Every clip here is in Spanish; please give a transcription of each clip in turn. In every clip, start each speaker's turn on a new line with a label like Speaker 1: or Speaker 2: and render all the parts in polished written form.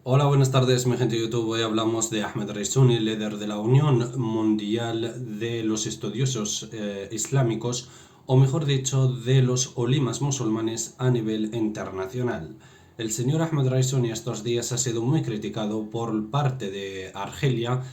Speaker 1: Hola, buenas tardes, mi gente de YouTube. Hoy hablamos de Ahmed Raisuni, líder de la Unión Mundial de los Estudiosos Islámicos, o mejor dicho, de los olimas musulmanes a nivel internacional. El señor Ahmed Raisuni estos días ha sido muy criticado por parte de Argelia,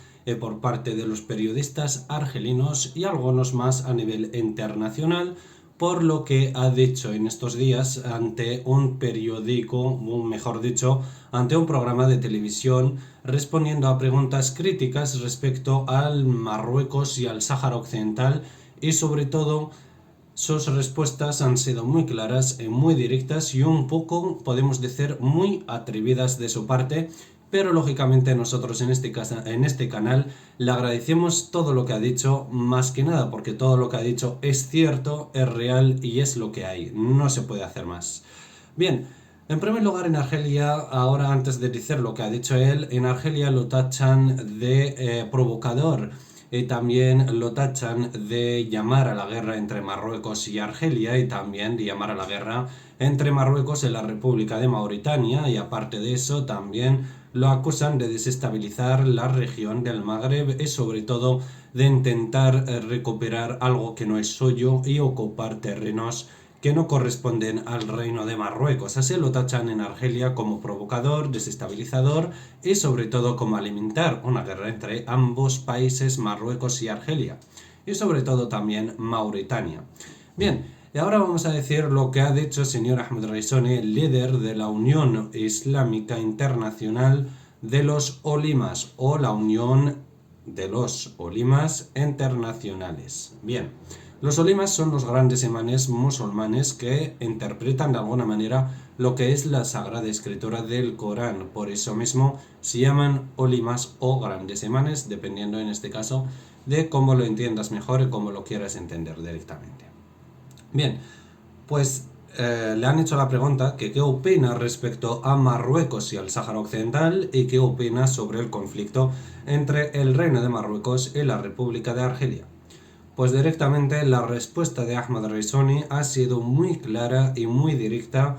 Speaker 1: por parte de los periodistas argelinos y algunos más a nivel internacional, por lo que ha dicho en estos días ante un periódico, o mejor dicho, ante un programa de televisión, respondiendo a preguntas críticas respecto al Marruecos y al Sáhara Occidental, y sobre todo sus respuestas han sido muy claras, muy directas y un poco, podemos decir, muy atrevidas de su parte, pero lógicamente nosotros en este canal le agradecemos todo lo que ha dicho, más que nada porque todo lo que ha dicho es cierto, es real y es lo que hay, no se puede hacer más. Bien, en primer lugar, en Argelia, ahora antes de decir lo que ha dicho él, en Argelia lo tachan de provocador y también lo tachan de llamar a la guerra entre Marruecos y Argelia y también de llamar a la guerra entre Marruecos y la República de Mauritania, y aparte de eso también lo acusan de desestabilizar la región del Magreb y sobre todo de intentar recuperar algo que no es suyo y ocupar terrenos que no corresponden al reino de Marruecos. Así lo tachan en Argelia como provocador, desestabilizador y sobre todo como alimentar una guerra entre ambos países, Marruecos y Argelia. Y sobre todo también Mauritania. Bien, y ahora vamos a decir lo que ha dicho el señor Ahmed Raisoni, líder de la Unión Islámica Internacional de los Olimas, o la Unión de los Olimas Internacionales. Bien, los olimas son los grandes imanes musulmanes que interpretan de alguna manera lo que es la Sagrada Escritura del Corán. Por eso mismo se llaman olimas o grandes imanes, dependiendo en este caso de cómo lo entiendas mejor y cómo lo quieras entender directamente. Bien, pues le han hecho la pregunta que qué opina respecto a Marruecos y al Sáhara Occidental y qué opina sobre el conflicto entre el Reino de Marruecos y la República de Argelia. Pues directamente la respuesta de Ahmed Raisoni ha sido muy clara y muy directa,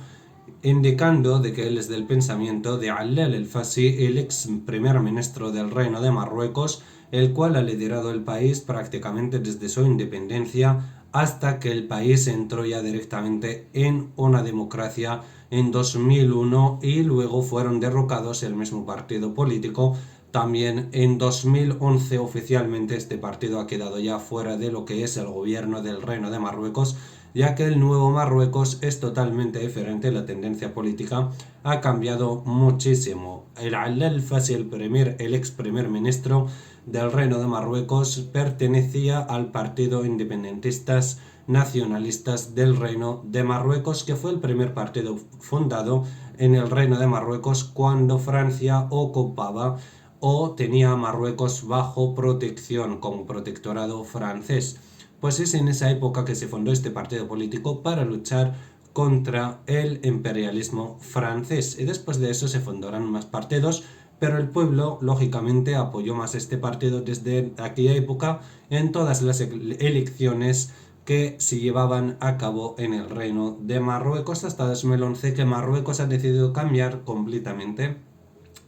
Speaker 1: indicando de que él es del pensamiento de Allal el-Fassi, el ex primer ministro del Reino de Marruecos, el cual ha liderado el país prácticamente desde su independencia hasta que el país entró ya directamente en una democracia en 2001 y luego fueron derrocados el mismo partido político. También en 2011 oficialmente este partido ha quedado ya fuera de lo que es el gobierno del Reino de Marruecos, ya que el nuevo Marruecos es totalmente diferente, la tendencia política ha cambiado muchísimo. El Allal Fassi, el ex primer ministro del Reino de Marruecos, pertenecía al partido independentistas nacionalistas del Reino de Marruecos, que fue el primer partido fundado en el Reino de Marruecos cuando Francia ocupaba o tenía a Marruecos bajo protección como protectorado francés. Pues es en esa época que se fundó este partido político para luchar contra el imperialismo francés, y después de eso se fundaron más partidos, pero el pueblo lógicamente apoyó más este partido desde aquella época en todas las elecciones que se llevaban a cabo en el Reino de Marruecos hasta 2011, que Marruecos ha decidido cambiar completamente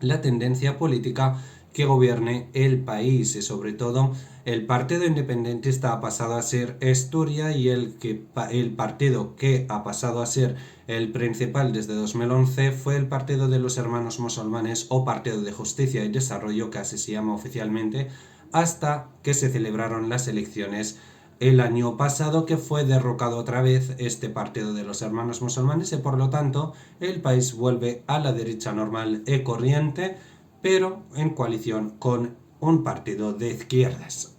Speaker 1: la tendencia política que gobierne el país, y sobre todo el partido independentista ha pasado a ser Esturia, y el partido que ha pasado a ser el principal desde 2011 fue el Partido de los Hermanos Musulmanes, o Partido de Justicia y Desarrollo, que así se llama oficialmente, hasta que se celebraron las elecciones el año pasado, que fue derrocado otra vez este Partido de los Hermanos Musulmanes, y por lo tanto el país vuelve a la derecha normal y corriente, pero en coalición con un partido de izquierdas.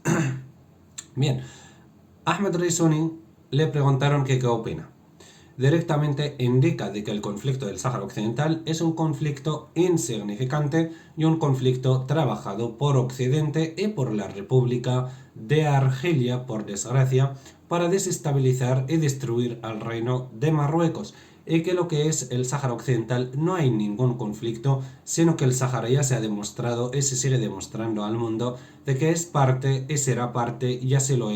Speaker 1: Bien, Ahmed Raisoni le preguntaron que qué opina. Directamente indica de que el conflicto del Sáhara Occidental es un conflicto insignificante y un conflicto trabajado por Occidente y por la República de Argelia, por desgracia, para desestabilizar y destruir al reino de Marruecos, y que lo que es el Sáhara Occidental no hay ningún conflicto, sino que el Sáhara ya se ha demostrado y se sigue demostrando al mundo de que es parte y será parte, y ya se lo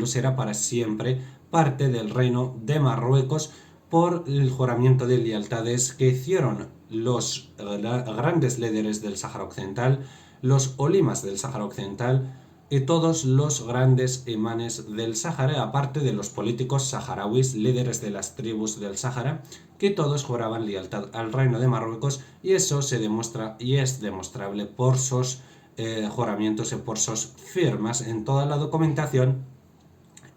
Speaker 1: será para siempre, parte del reino de Marruecos, por el juramento de lealtades que hicieron los grandes líderes del Sáhara Occidental, los olimas del Sáhara Occidental y todos los grandes imanes del Sáhara, aparte de los políticos saharauis, líderes de las tribus del Sáhara, que todos juraban lealtad al reino de Marruecos, y eso se demuestra y es demostrable por sus juramentos y por sus firmas en toda la documentación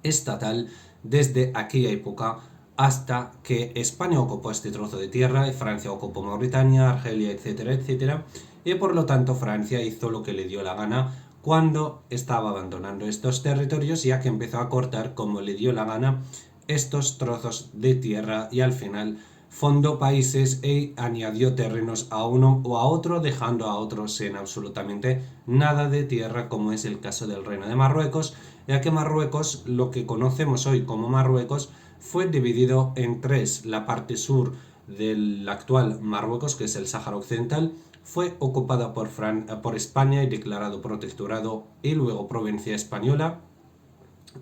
Speaker 1: estatal desde aquella época hasta que España ocupó este trozo de tierra y Francia ocupó Mauritania, Argelia, etcétera, etcétera, y por lo tanto Francia hizo lo que le dio la gana cuando estaba abandonando estos territorios, ya que empezó a cortar como le dio la gana estos trozos de tierra y al final fundó países e añadió terrenos a uno o a otro, dejando a otros sin absolutamente nada de tierra, como es el caso del Reino de Marruecos, ya que Marruecos, lo que conocemos hoy como Marruecos, fue dividido en tres. La parte sur del actual Marruecos, que es el Sáhara Occidental, fue ocupada por España y declarado protectorado y luego provincia española,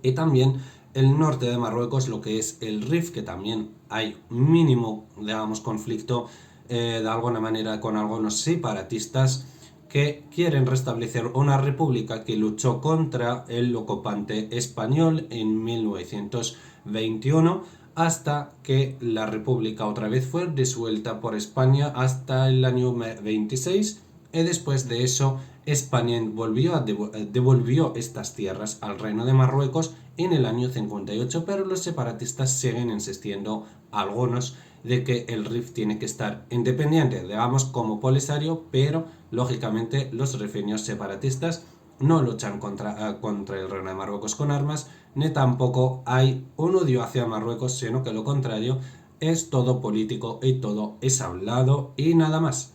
Speaker 1: y también el norte de Marruecos, lo que es el Rif, que también hay mínimo, digamos, conflicto de alguna manera con algunos separatistas que quieren restablecer una república que luchó contra el ocupante español en 1921 hasta que la república otra vez fue disuelta por España hasta el año 26, y después de eso España devolvió estas tierras al Reino de Marruecos en el año 58, pero los separatistas siguen insistiendo, algunos, de que el Rif tiene que estar independiente, digamos como Polisario, pero lógicamente los rifeños separatistas no luchan contra el Reino de Marruecos con armas, ni tampoco hay un odio hacia Marruecos, sino que lo contrario, es todo político y todo es hablado y nada más.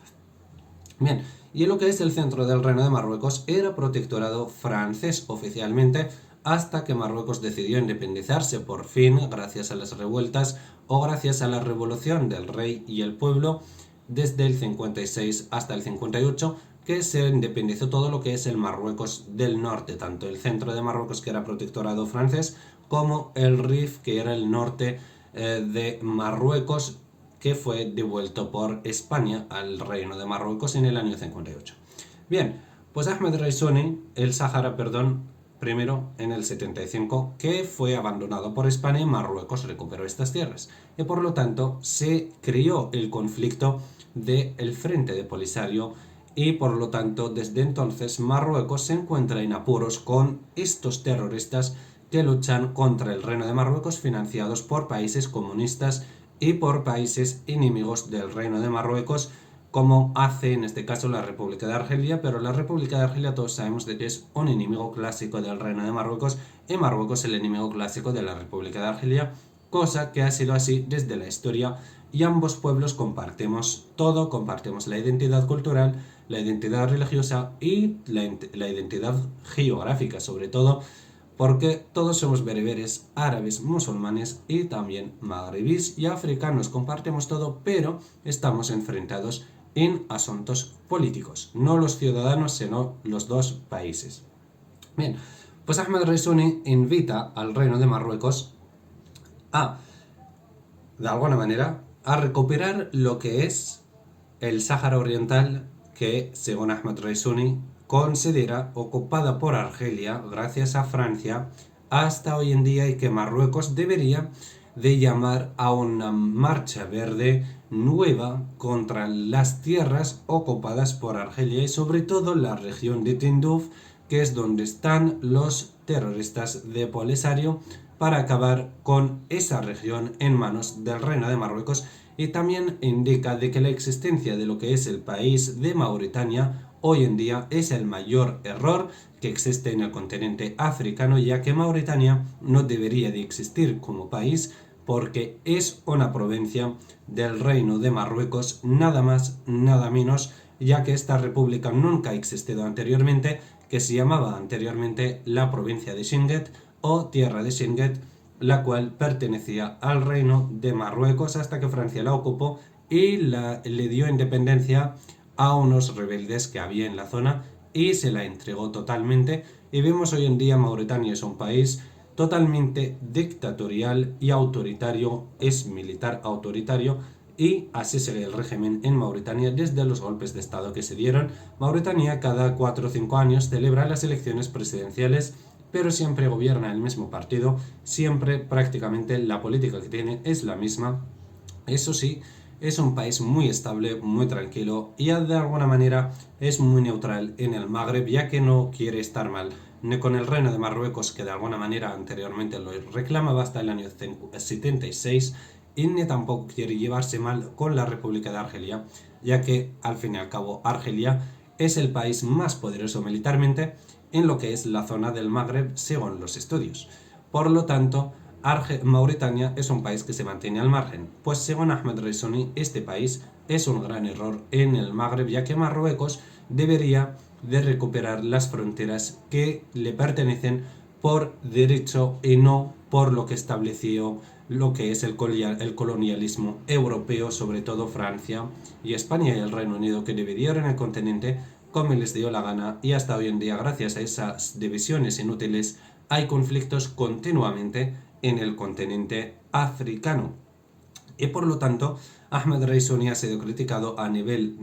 Speaker 1: Bien, y en lo que es el centro del Reino de Marruecos era protectorado francés oficialmente hasta que Marruecos decidió independizarse por fin gracias a las revueltas o gracias a la revolución del rey y el pueblo desde el 56 hasta el 58, que se independizó todo lo que es el Marruecos del norte, tanto el centro de Marruecos, que era protectorado francés, como el Rif, que era el norte de Marruecos, que fue devuelto por España al Reino de Marruecos en el año 58. Bien, pues Ahmed Raisuni, el Sáhara, perdón, primero en el 75, que fue abandonado por España y Marruecos recuperó estas tierras. Y por lo tanto se creó el conflicto del Frente de Polisario y por lo tanto desde entonces Marruecos se encuentra en apuros con estos terroristas que luchan contra el Reino de Marruecos, financiados por países comunistas y por países enemigos del Reino de Marruecos, como hace en este caso la República de Argelia, pero la República de Argelia todos sabemos de que es un enemigo clásico del Reino de Marruecos y Marruecos el enemigo clásico de la República de Argelia, cosa que ha sido así desde la historia, y ambos pueblos compartimos todo, compartimos la identidad cultural, la identidad religiosa y la identidad geográfica, sobre todo porque todos somos bereberes, árabes, musulmanes y también magrebíes y africanos, compartimos todo, pero estamos enfrentados en asuntos políticos, no los ciudadanos, sino los dos países. Bien, pues Ahmed Raisuni invita al Reino de Marruecos a, de alguna manera, a recuperar lo que es el Sáhara Oriental, que, según Ahmed Raisuni, considera ocupada por Argelia gracias a Francia hasta hoy en día, y que Marruecos debería de llamar a una marcha verde nueva contra las tierras ocupadas por Argelia y sobre todo la región de Tindouf, que es donde están los terroristas de Polisario, para acabar con esa región en manos del Reino de Marruecos. Y también indica de que la existencia de lo que es el país de Mauritania hoy en día es el mayor error que existe en el continente africano, ya que Mauritania no debería de existir como país porque es una provincia del Reino de Marruecos, nada más, nada menos, ya que esta república nunca ha existido anteriormente, que se llamaba anteriormente la provincia de Shinguet o tierra de Shinguet, la cual pertenecía al Reino de Marruecos hasta que Francia la ocupó y le dio independencia a unos rebeldes que había en la zona y se la entregó totalmente. Y vemos hoy en día Mauritania es un país totalmente dictatorial y autoritario, es militar autoritario, y así sigue el régimen en Mauritania desde los golpes de Estado que se dieron. Mauritania cada 4 o 5 años celebra las elecciones presidenciales, pero siempre gobierna el mismo partido, siempre prácticamente la política que tiene es la misma. Eso sí, es un país muy estable, muy tranquilo y de alguna manera es muy neutral en el Magreb, ya que no quiere estar mal ni con el Reino de Marruecos, que de alguna manera anteriormente lo reclamaba hasta el año 76, y ni tampoco quiere llevarse mal con la República de Argelia, ya que al fin y al cabo Argelia es el país más poderoso militarmente en lo que es la zona del Magreb según los estudios. Por lo tanto, Mauritania es un país que se mantiene al margen, pues según Ahmed Reisuni, este país es un gran error en el Magreb, ya que Marruecos debería de recuperar las fronteras que le pertenecen por derecho y no por lo que estableció lo que es el colonialismo europeo, sobre todo Francia y España y el Reino Unido, que dividieron el continente como les dio la gana, y hasta hoy en día, gracias a esas divisiones inútiles, hay conflictos continuamente en el continente africano. Y por lo tanto, Ahmed Reisuni ha sido criticado a nivel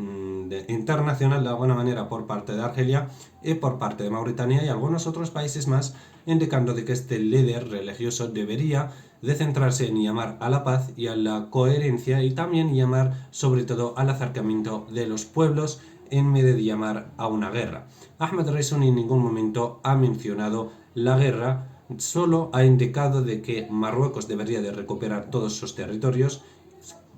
Speaker 1: internacional de alguna manera por parte de Argelia y por parte de Mauritania y algunos otros países más, indicando de que este líder religioso debería de centrarse en llamar a la paz y a la coherencia, y también llamar sobre todo al acercamiento de los pueblos en vez de llamar a una guerra. Ahmed Reisuni en ningún momento ha mencionado la guerra, solo ha indicado de que Marruecos debería de recuperar todos sus territorios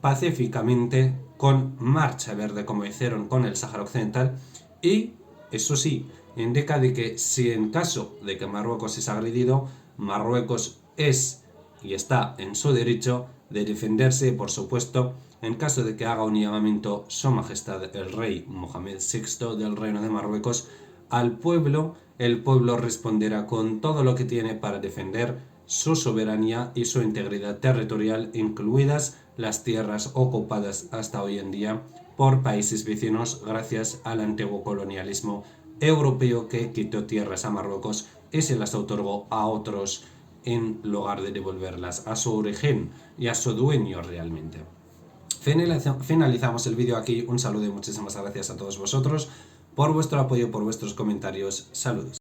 Speaker 1: pacíficamente, con marcha verde como hicieron con el Sáhara Occidental, y eso sí, indica de que si en caso de que Marruecos es agredido, Marruecos es y está en su derecho de defenderse, y por supuesto, en caso de que haga un llamamiento Su Majestad el Rey Mohamed VI del Reino de Marruecos al pueblo, el pueblo responderá con todo lo que tiene para defender su soberanía y su integridad territorial, incluidas las tierras ocupadas hasta hoy en día por países vecinos gracias al antiguo colonialismo europeo, que quitó tierras a Marruecos y se las otorgó a otros en lugar de devolverlas a su origen y a su dueño realmente. Finalizamos el vídeo aquí. Un saludo y muchísimas gracias a todos vosotros por vuestro apoyo, por vuestros comentarios. Saludos.